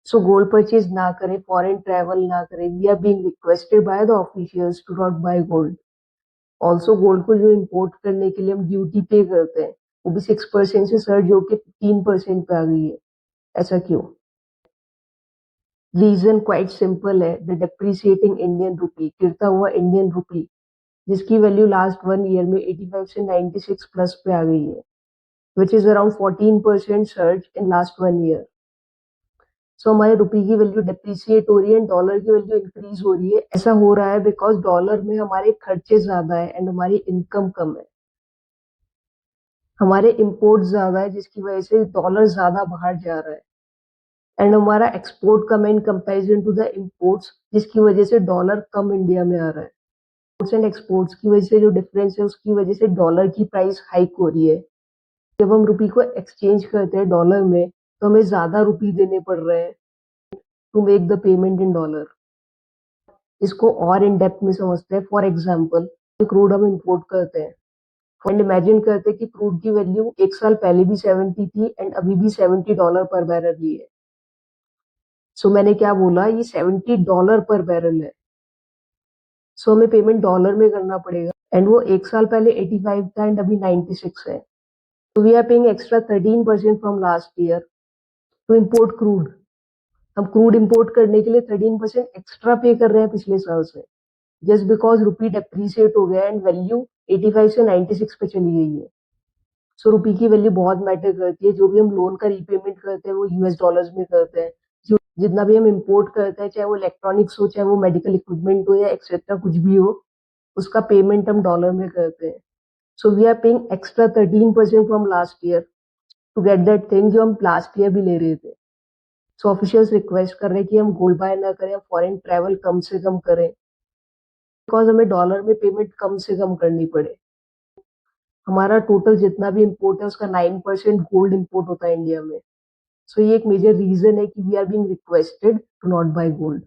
So gold purchase ना करें, foreign travel ना करें। We are being requested by the officials to not buy gold. Also gold को जो इम्पोर्ट करने के लिए हम ड्यूटी पे करते हैं, वो भी 6% से सर्ज होके 15% पे आ गई है। ऐसा क्यों? रीजन क्वाइट सिंपल है, द डिप्रिसिएटिंग इंडियन रुपी, गिरता हुआ इंडियन रुपी, जिसकी वैल्यू लास्ट 1 ईयर में 85 से 96 प्लस पे आ गई है, which is around 14% surge in last 1 year. So हमारे रुपी की वैल्यू डिप्रिसिएट हो रही है, डॉलर की वैल्यू इंक्रीज हो रही है। ऐसा हो रहा है बिकॉज डॉलर में हमारे खर्चे ज्यादा है एंड हमारी इनकम कम है। हमारे इम्पोर्ट ज्यादा है जिसकी वजह से डॉलर ज्यादा बाहर जा रहा है, एंड हमारा एक्सपोर्ट कम है in comparison to the imports, जिसकी वजह से डॉलर कम इंडिया में आ रहा है। इम्पोर्ट्स एंड एक्सपोर्ट्स की वजह से जो डिफरेंस है, उसकी वजह से डॉलर की प्राइस हाइक हो रही है। जब हम रुपी को एक्सचेंज करते हैं डॉलर में, तो हमें ज्यादा रुपी देने पड़ रहे हैं to make the payment in dollar. इसको और इन डेप्थ में समझते हैं। फॉर एग्जाम्पल, क्रूड हम इम्पोर्ट करते हैं एंड इमेजिन करते हैं कि क्रूड की वैल्यू 1 साल पहले भी 70 थी एंड अभी भी $70 पर बैरल ही है। सो मैंने क्या बोला, ये $70 पर बैरल है। सो हमें पेमेंट डॉलर में करना पड़ेगा, एंड वो 1 साल पहले 85 था एंड अभी 96 है। तो we are paying extra 13% from last year to import crude. हम क्रूड इम्पोर्ट करने के लिए 13% एक्स्ट्रा पे कर रहे हैं पिछले साल से, जस्ट बिकॉज रुपी डेप्रिसिएट हो गया एंड वैल्यू 85 से 96 पे चली गई है। सो रुपी की वैल्यू बहुत मैटर करती है। जो भी हम लोन का रीपेमेंट करते हैं वो यूएस डॉलर्स में करते हैं। जितना भी हम इम्पोर्ट करते हैं, चाहे वो इलेक्ट्रॉनिक्स हो, चाहे वो मेडिकल इक्विपमेंट हो या एक्सेट्रा कुछ भी हो, उसका पेमेंट हम डॉलर में करते हैं। So we are paying extra 13% from last year to get that thing जो हम लास्ट ईयर भी ले रहे थे। सो ऑफिशियल्स रिक्वेस्ट कर रहे हैं कि हम गोल्ड बाय ना करें, फॉरेन ट्रैवल कम से कम करें, बिकॉज हमें डॉलर में पेमेंट कम से कम करनी पड़े। हमारा टोटल जितना भी इम्पोर्ट है उसका 9% गोल्ड इम्पोर्ट होता है इंडिया में। सो ये एक मेजर रीजन है कि we are being requested to not buy gold.